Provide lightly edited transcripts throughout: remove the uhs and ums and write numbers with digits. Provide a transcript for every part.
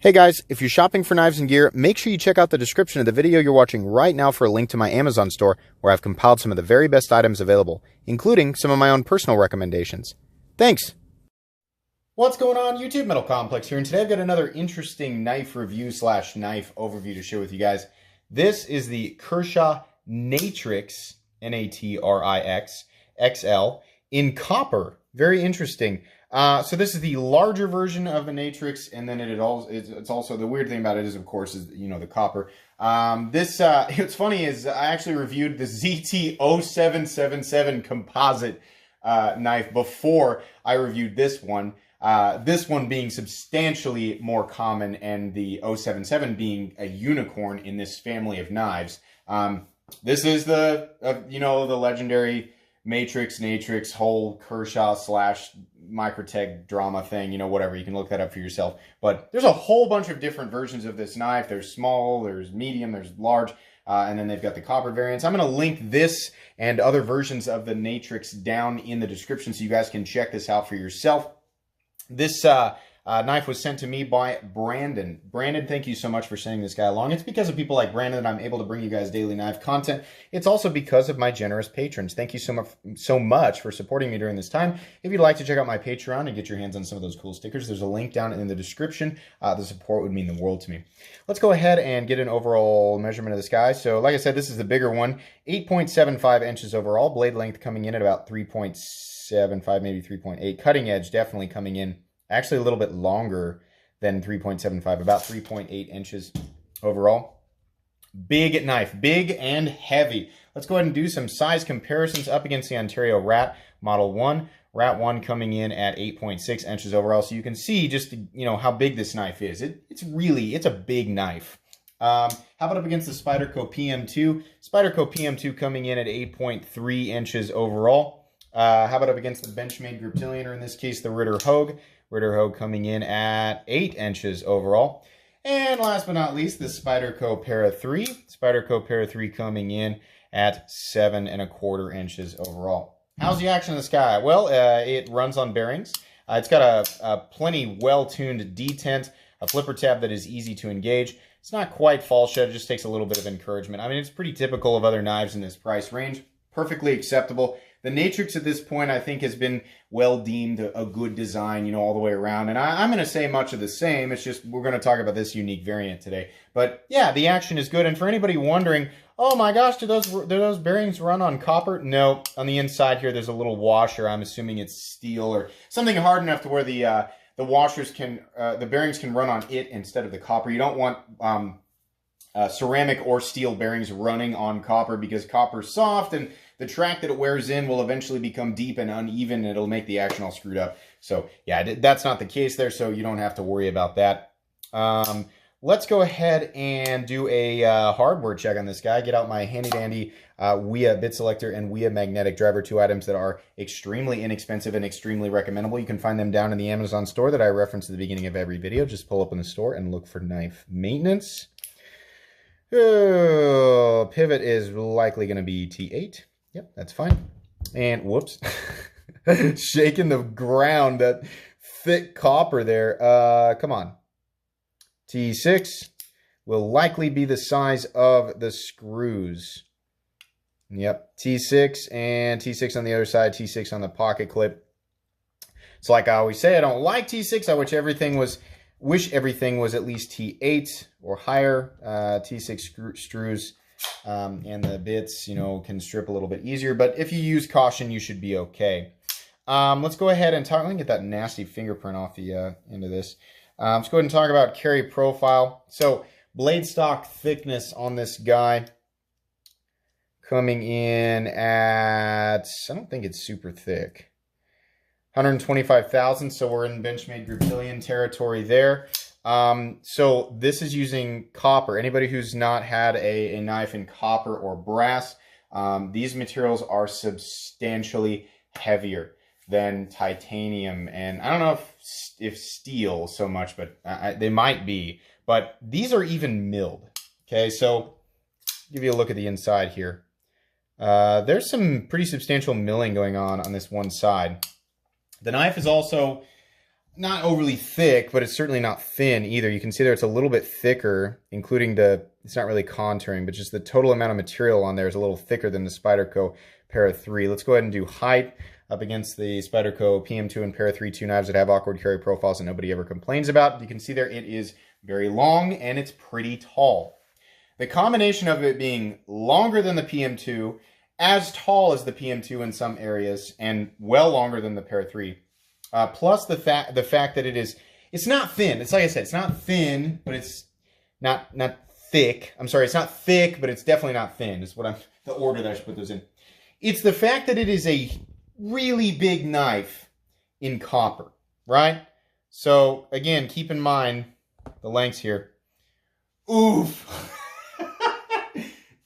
Hey guys, if you're shopping for knives and gear, make sure you check out the description of the video you're watching right now for a link to my Amazon store where I've compiled some of the very best items available, including some of my own personal recommendations. Thanks! What's going on, YouTube? Metal Complex here, and today I've got another interesting knife review slash knife overview to share with you guys. This is the Kershaw Natrix, N-A-T-R-I-X, XL, in copper. Very interesting. So this is the larger version of the Natrix, and then it's also, the weird thing about it is, of course, is, you know, the copper. What's funny is I actually reviewed the ZT-0777 composite knife before I reviewed this one. This one being substantially more common, and the 077 being a unicorn in this family of knives. This is the legendary Natrix whole Kershaw slash Microtech drama thing, whatever. You can look that up for yourself. But there's a whole bunch of different versions of this knife. There's small, there's medium, there's large, and then they've got the copper variants. I'm going to link this and other versions of the Natrix down in the description so you guys can check this out for yourself. This knife was sent to me by Brandon. Brandon, thank you so much for sending this guy along. It's because of people like Brandon that I'm able to bring you guys daily knife content. It's also because of my generous patrons. Thank you so much for supporting me during this time. If you'd like to check out my Patreon and get your hands on some of those cool stickers, there's a link down in the description. The support would mean the world to me. Let's go ahead and get an overall measurement of this guy. So like I said, this is the bigger one, 8.75 inches overall. Blade length coming in at about 3.75, maybe 3.8. Cutting edge definitely coming in actually a little bit longer than 3.75, about 3.8 inches overall. Big knife, big and heavy. Let's go ahead and do some size comparisons up against the Ontario Rat Model 1. Rat 1 coming in at 8.6 inches overall, so you can see just, how big this knife is. It's a big knife. How about up against the Spyderco PM2? Spyderco PM2 coming in at 8.3 inches overall. How about up against the Benchmade Griptilian, or in this case, the Ritter Hogue? Ritter Hogue coming in at 8 inches overall. And last but not least, the Spyderco Para 3. Spyderco Para 3 coming in at 7.25 inches overall. How's the action of this guy? Well, it runs on bearings. It's got a plenty well-tuned detent, a flipper tab that is easy to engage. It's not quite fall shed, it just takes a little bit of encouragement. I mean, it's pretty typical of other knives in this price range. Perfectly acceptable. The Natrix at this point, I think, has been well deemed a good design, all the way around. And I'm going to say much of the same. It's just we're going to talk about this unique variant today. But yeah, the action is good. And for anybody wondering, oh my gosh, do those bearings run on copper? No. On the inside here, there's a little washer. I'm assuming it's steel or something hard enough to where the washers can, the bearings can run on it instead of the copper. You don't want ceramic or steel bearings running on copper because copper's soft, and the track that it wears in will eventually become deep and uneven, and it'll make the action all screwed up. So yeah, that's not the case there, so you don't have to worry about that. Let's go ahead and do a hardware check on this guy. Get out my handy-dandy WIA bit selector and WIA magnetic driver, two items that are extremely inexpensive and extremely recommendable. You can find them down in the Amazon store that I reference at the beginning of every video. Just pull up in the store and look for knife maintenance. Oh, pivot is likely going to be T8. Yep, that's fine. And whoops, shaking the ground, that thick copper there. Come on. T6 will likely be the size of the screws. Yep, T6 and T6 on the other side, T6 on the pocket clip. So like I always say, I don't like T6. I wish everything was at least T8 or higher. T6 screws and the bits, can strip a little bit easier. But if you use caution, you should be okay. Let's go ahead and talk. Let me get that nasty fingerprint off the end of this. Let's go ahead and talk about carry profile. So blade stock thickness on this guy coming in at, I don't think it's super thick, 125 thousandths, so we're in Benchmade Griptilian territory there. So this is using copper. Anybody who's not had a knife in copper or brass, these materials are substantially heavier than titanium, and I don't know if steel so much, but they might be. But these are even milled. Okay, so give you a look at the inside here. There's some pretty substantial milling going on this one side. The knife is also not overly thick, but it's certainly not thin either. You can see there it's a little bit thicker, including it's not really contouring, but just the total amount of material on there is a little thicker than the Spyderco Para 3. Let's go ahead and do height up against the Spyderco PM2 and Para 3, two knives that have awkward carry profiles that nobody ever complains about. You can see there it is very long and it's pretty tall. The combination of it being longer than the PM2, as tall as the PM2 in some areas, and well longer than the Para 3, plus the fact that it's not thin. It's like I said, it's not thin, but it's not thick. I'm sorry, it's not thick, but it's definitely not thin. Is the order that I should put those in. It's the fact that it is a really big knife in copper, right? So again, keep in mind the lengths here. Oof.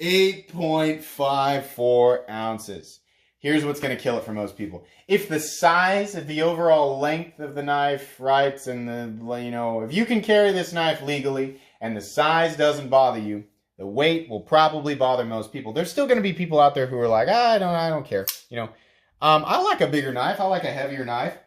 8.54 ounces. Here's what's going to kill it for most people. If the size of the overall length of the knife, right, and if you can carry this knife legally and the size doesn't bother you, the weight will probably bother most people. There's still going to be people out there who are like, I don't care. I like a bigger knife. I like a heavier knife.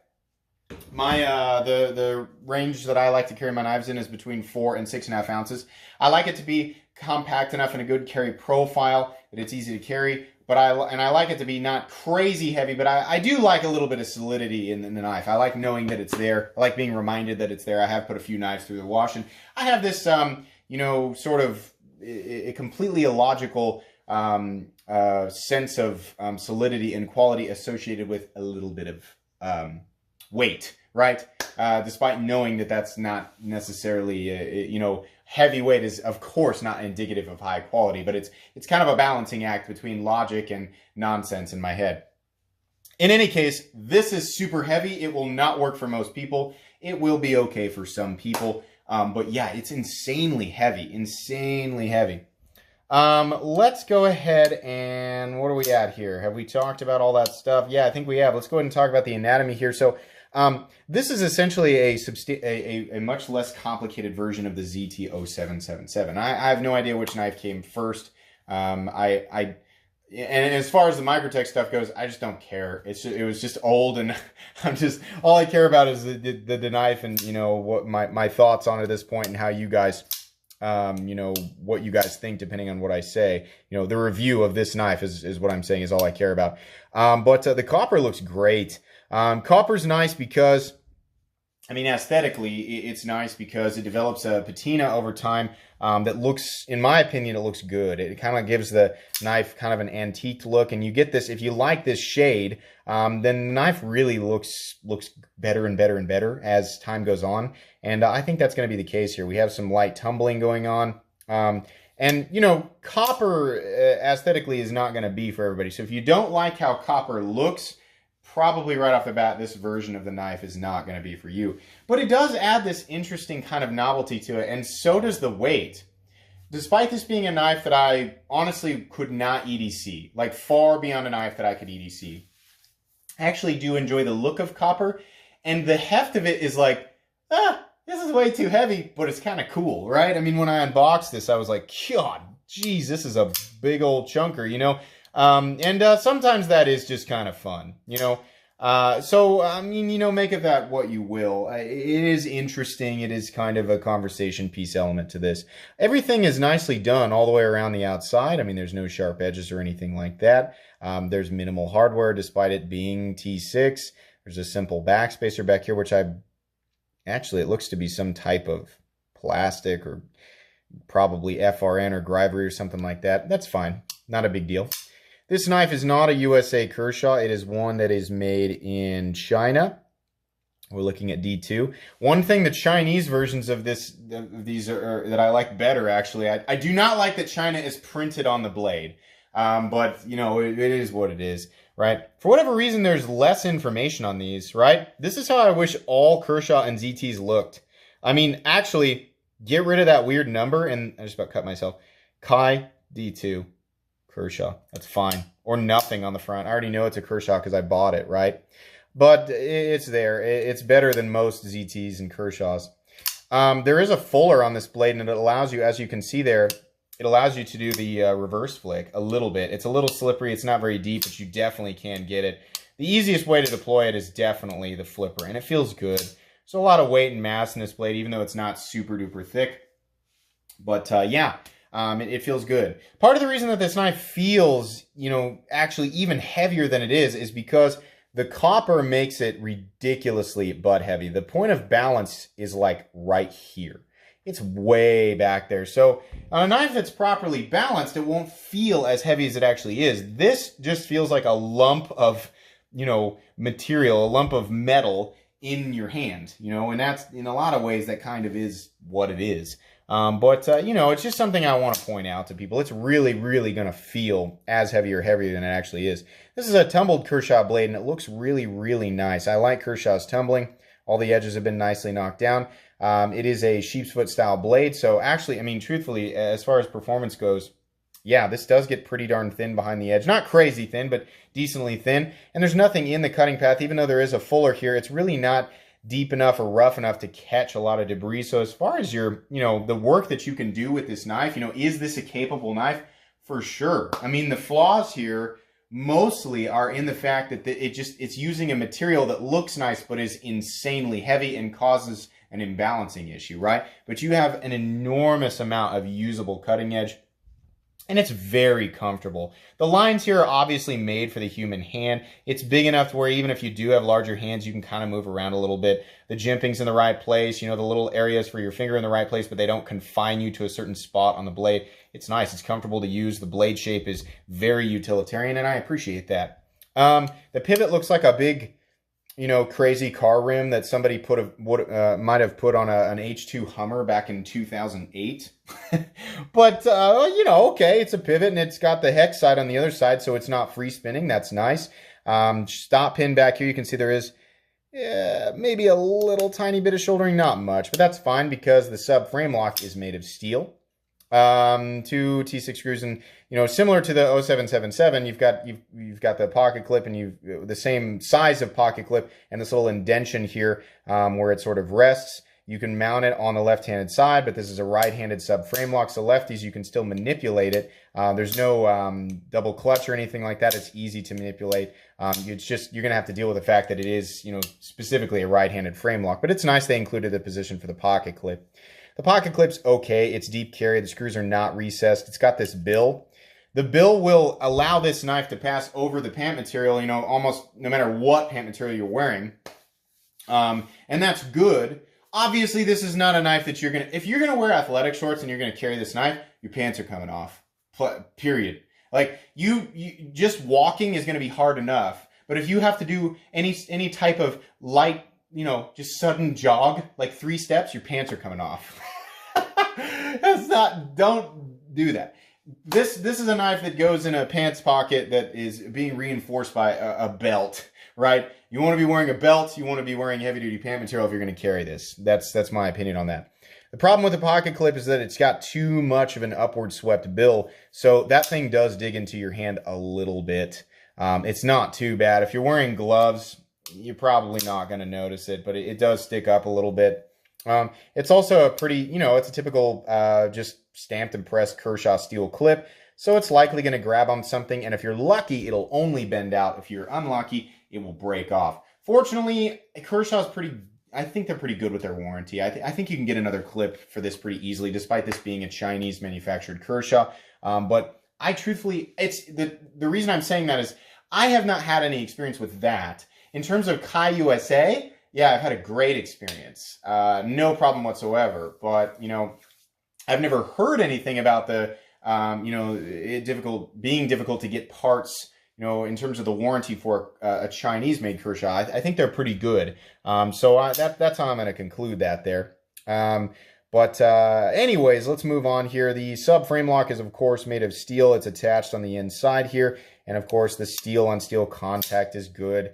My the range that I like to carry my knives in is between 4 and 6.5 ounces. I like it to be compact enough and a good carry profile that it's easy to carry, but I like it to be not crazy heavy, but I do like a little bit of solidity in the knife. I like knowing that it's there. I like being reminded that it's there. I have put a few knives through the wash, and I have this sort of a completely illogical sense of solidity and quality associated with a little bit of weight, right? Despite knowing that that's not necessarily, heavy weight is of course not indicative of high quality, but it's kind of a balancing act between logic and nonsense in my head. In any case, this is super heavy. It will not work for most people. It will be okay for some people. But yeah, it's insanely heavy, let's go ahead and what are we at here? Have we talked about all that stuff? Yeah, I think we have. Let's go ahead and talk about the anatomy here. So this is essentially a much less complicated version of the ZT0777. I have no idea which knife came first. And as far as the Microtech stuff goes, I just don't care. It was just old, and all I care about is the knife, and what my thoughts on it at this point, and how you guys, what you guys think depending on what I say. The review of this knife is what I'm saying is all I care about. But the copper looks great. Copper's nice because, aesthetically, it's nice because it develops a patina over time that looks, in my opinion, it looks good. It kind of gives the knife kind of an antique look, and you get this, if you like this shade, then the knife really looks better and better and better as time goes on, and I think that's going to be the case here. We have some light tumbling going on, and, copper aesthetically is not going to be for everybody, so if you don't like how copper looks, probably right off the bat, this version of the knife is not going to be for you. But it does add this interesting kind of novelty to it, and so does the weight. Despite this being a knife that I honestly could not EDC, like far beyond a knife that I could EDC, I actually do enjoy the look of copper, and the heft of it is like, this is way too heavy, but it's kind of cool, right? When I unboxed this, I was like, God, geez, this is a big old chunker, sometimes that is just kind of fun, so, make of that what you will. It is interesting. It is kind of a conversation piece element to this. Everything is nicely done all the way around the outside. There's no sharp edges or anything like that. There's minimal hardware despite it being T6. There's a simple backspacer back here, which it looks to be some type of plastic or probably FRN or Grivery or something like that. That's fine. Not a big deal. This knife is not a USA Kershaw. It is one that is made in China. We're looking at D2. One thing the Chinese versions of these are that I like better, actually. I do not like that China is printed on the blade. But, it is what it is, right? For whatever reason, there's less information on these, right? This is how I wish all Kershaw and ZTs looked. Actually, get rid of that weird number, and I just about cut myself. Kai D2. Kershaw. That's fine. Or nothing on the front. I already know it's a Kershaw because I bought it, right? But it's there. It's better than most ZTs and Kershaws. There is a fuller on this blade, and it allows you, as you can see there, it allows you to do the reverse flick a little bit. It's a little slippery. It's not very deep, but you definitely can get it. The easiest way to deploy it is definitely the flipper, and it feels good. So a lot of weight and mass in this blade, even though it's not super duper thick. But yeah, it feels good. Part of the reason that this knife feels, you know, actually even heavier than it is because the copper makes it ridiculously butt heavy. The point of balance is like right here. It's way back there. So on a knife that's properly balanced, it won't feel as heavy as it actually is. This just feels like a lump of, you know, material, a lump of metal in your hand, you know, and that's, in a lot of ways, that kind of is what it is. You know, it's just something I want to point out to people. It's really, really going to feel as heavy or heavier than it actually is. This is a tumbled Kershaw blade, and it looks really, really nice. I like Kershaw's tumbling. All the edges have been nicely knocked down. It is a sheep's foot style blade, so actually, I mean, truthfully, as far as performance goes, yeah, this does get pretty darn thin behind the edge. Not crazy thin, but decently thin. And there's nothing in the cutting path, even though there is a fuller here. It's really not deep enough or rough enough to catch a lot of debris. So as far as your, you know, the work that you can do with this knife, you know, is this a capable knife? For sure. I mean, the flaws here mostly are in the fact that it's using a material that looks nice but is insanely heavy and causes an imbalancing issue, right? But you have an enormous amount of usable cutting edge. And it's very comfortable. The lines here are obviously made for the human hand. It's big enough to where even if you do have larger hands, you can kind of move around a little bit. The jimping's in the right place, you know, the little areas for your finger in the right place, but they don't confine you to a certain spot on the blade. It's nice. It's comfortable to use. The blade shape is very utilitarian, and I appreciate that. The pivot looks like a big, you know, crazy car rim that somebody might have put on an H2 Hummer back in 2008. But, you know, okay, it's a pivot, and it's got the hex side on the other side, so it's not free spinning. That's nice. Stop pin back here, you can see there is maybe a little tiny bit of shouldering, not much, but that's fine because the sub frame lock is made of steel. 2 T6 screws, and you know, similar to the 0777, you've got the pocket clip, and you've the same size of pocket clip, and this little indention here where it sort of rests. You can mount it on the left-handed side, but this is a right-handed sub frame lock, so lefties you can still manipulate it. There's no double clutch or anything like that. It's easy to manipulate. It's just you're gonna have to deal with the fact that it is, you know, specifically a right-handed frame lock. But it's nice they included the position for the pocket clip. The pocket clip's okay. It's deep carry. The screws are not recessed. It's got this bill. The bill will allow this knife to pass over the pant material, you know, almost no matter what pant material you're wearing. And that's good. Obviously, this is not a knife that you're going to... If you're going to wear athletic shorts and you're going to carry this knife, your pants are coming off. Period. Like, you just walking is going to be hard enough. But if you have to do any type of light, you know, just sudden jog, like 3 steps, your pants are coming off. That's not... Don't do that. This is a knife that goes in a pants pocket that is being reinforced by a belt, right? You want to be wearing a belt. You want to be wearing heavy-duty pant material if you're going to carry this. That's my opinion on that. The problem with the pocket clip is that it's got too much of an upward swept bill, so that thing does dig into your hand a little bit. It's not too bad. If you're wearing gloves, you're probably not going to notice it, but it does stick up a little bit. It's also a pretty, you know, it's a typical just stamped and pressed Kershaw steel clip, so it's likely going to grab on something, and if you're lucky, it'll only bend out. If you're unlucky, it will break off. Fortunately, Kershaw's I think they're pretty good with their warranty. I think you can get another clip for this pretty easily, despite this being a Chinese manufactured Kershaw. But I truthfully, it's the reason I'm saying that is I have not had any experience with that. In terms of Kai USA, yeah, I've had a great experience. No problem whatsoever. But, you know, I've never heard anything about the, you know, being difficult to get parts, you know, in terms of the warranty for a Chinese-made Kershaw. I think they're pretty good. So that's how I'm going to conclude that there. Anyways, let's move on here. The sub-frame lock is, of course, made of steel. It's attached on the inside here. And, of course, the steel-on-steel contact is good.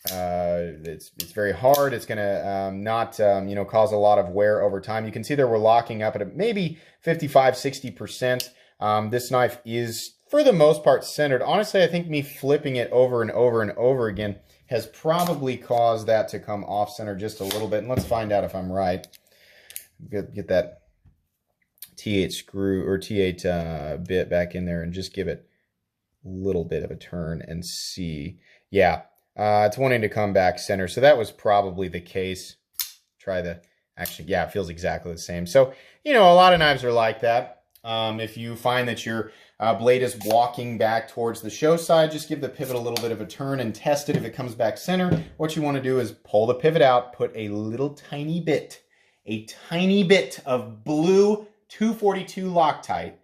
It's very hard. It's going to not, you know, cause a lot of wear over time. You can see that we're locking up at maybe 55-60%. This knife is, for the most part, centered. Honestly, I think me flipping it over and over and over again has probably caused that to come off center just a little bit. And let's find out if I'm right. Get that T8 screw or T8 bit back in there and just give it a little bit of a turn and see. Yeah. It's wanting to come back center. So that was probably the case. Actually, yeah, it feels exactly the same. So, you know, a lot of knives are like that. If you find that your blade is walking back towards the show side, just give the pivot a little bit of a turn and test it. If it comes back center, what you want to do is pull the pivot out, put a little tiny bit of blue 242 Loctite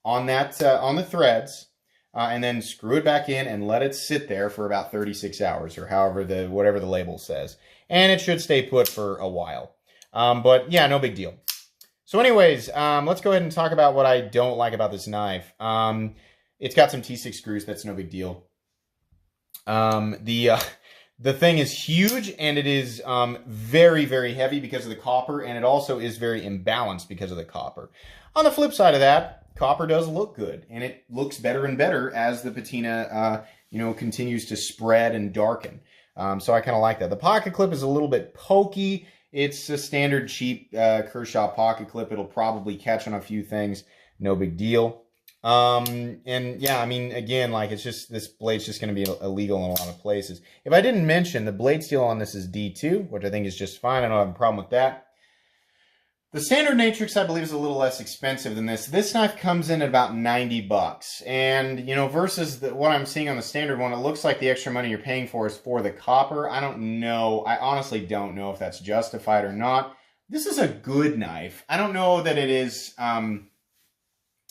on that on the threads, and then screw it back in and let it sit there for about 36 hours or however whatever the label says. And it should stay put for a while. But yeah, no big deal. So anyways, let's go ahead and talk about what I don't like about this knife. It's got some T6 screws. That's no big deal. The thing is huge, and it is very, very heavy because of the copper, and it also is very imbalanced because of the copper. On the flip side of that, copper does look good, and it looks better and better as the patina you know, continues to spread and darken. So I kind of like that. The pocket clip is a little bit pokey. It's a standard cheap Kershaw pocket clip. It'll probably catch on a few things. No big deal. And yeah, I mean, again, like it's just, this blade's just going to be illegal in a lot of places. If I didn't mention, the blade steel on this is D2, which I think is just fine. I don't have a problem with that. The standard Natrix, I believe, is a little less expensive than this. This knife comes in at about 90 bucks. And, you know, versus what I'm seeing on the standard one, it looks like the extra money you're paying for is for the copper. I don't know. I honestly don't know if that's justified or not. This is a good knife. I don't know that it is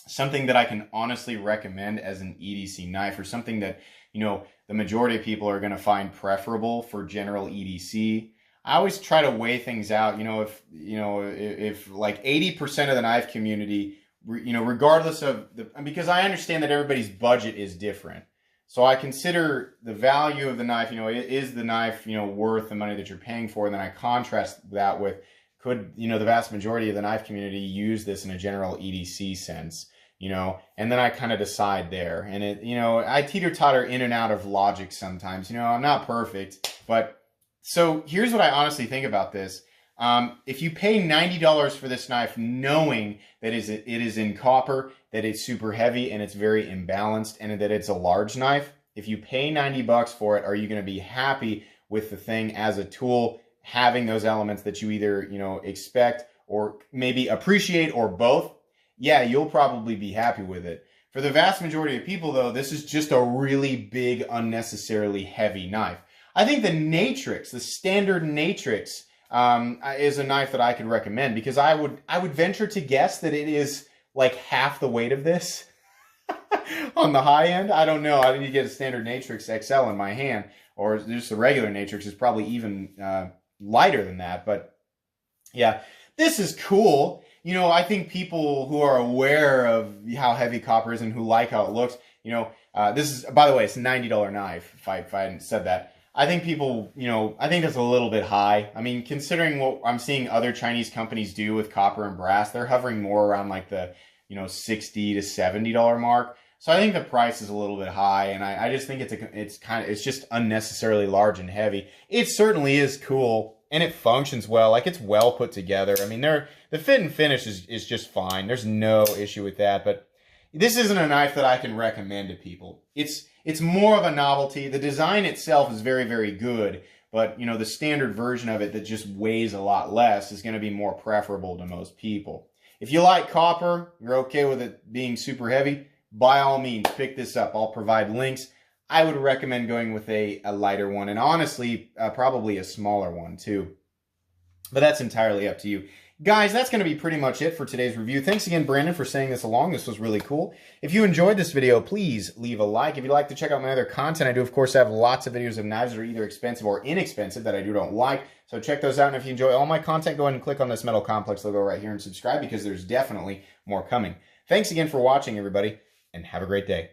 something that I can honestly recommend as an EDC knife, or something that, you know, the majority of people are going to find preferable for general EDC. I always try to weigh things out. You know, if like 80% of the knife community, you know, regardless of because I understand that everybody's budget is different. So I consider the value of the knife, you know, is the knife, you know, worth the money that you're paying for? And then I contrast that with, could, you know, the vast majority of the knife community use this in a general EDC sense, you know? And then I kind of decide there. And it, you know, I teeter-totter in and out of logic sometimes. You know, I'm not perfect, but so here's what I honestly think about this. If you pay $90 for this knife knowing that it is in copper, that it's super heavy and it's very imbalanced, and that it's a large knife, if you pay 90 bucks for it, are you going to be happy with the thing as a tool, having those elements that you either, you know, expect or maybe appreciate, or both? Yeah, you'll probably be happy with it. For the vast majority of people, though, this is just a really big, unnecessarily heavy knife. I think the Natrix, the standard Natrix, is a knife that I could recommend, because I would venture to guess that it is like half the weight of this on the high end. I don't know. I need to get a standard Natrix XL in my hand, or just the regular Natrix is probably even lighter than that. But yeah, this is cool. You know, I think people who are aware of how heavy copper is and who like how it looks, you know, this is, by the way, it's a $90 knife, if I hadn't said that. I think people, you know, I think that's a little bit high. I mean, considering what I'm seeing other Chinese companies do with copper and brass, they're hovering more around like the, you know, $60 to $70 mark. So I think the price is a little bit high, and I just think it's just unnecessarily large and heavy. It certainly is cool, and it functions well. Like, it's well put together. I mean, the fit and finish is just fine. There's no issue with that, but this isn't a knife that I can recommend to people. It's more of a novelty. The design itself is very, very good, but, you know, the standard version of it that just weighs a lot less is going to be more preferable to most people. If you like copper, you're okay with it being super heavy, by all means, pick this up. I'll provide links. I would recommend going with a lighter one, and honestly, probably a smaller one too. But that's entirely up to you. Guys, that's going to be pretty much it for today's review. Thanks again, Brandon, for saying this along. This was really cool. If you enjoyed this video, please leave a like. If you'd like to check out my other content, I do, of course, have lots of videos of knives that are either expensive or inexpensive that I don't like. So check those out. And if you enjoy all my content, go ahead and click on this Metal Complex logo right here and subscribe, because there's definitely more coming. Thanks again for watching, everybody, and have a great day.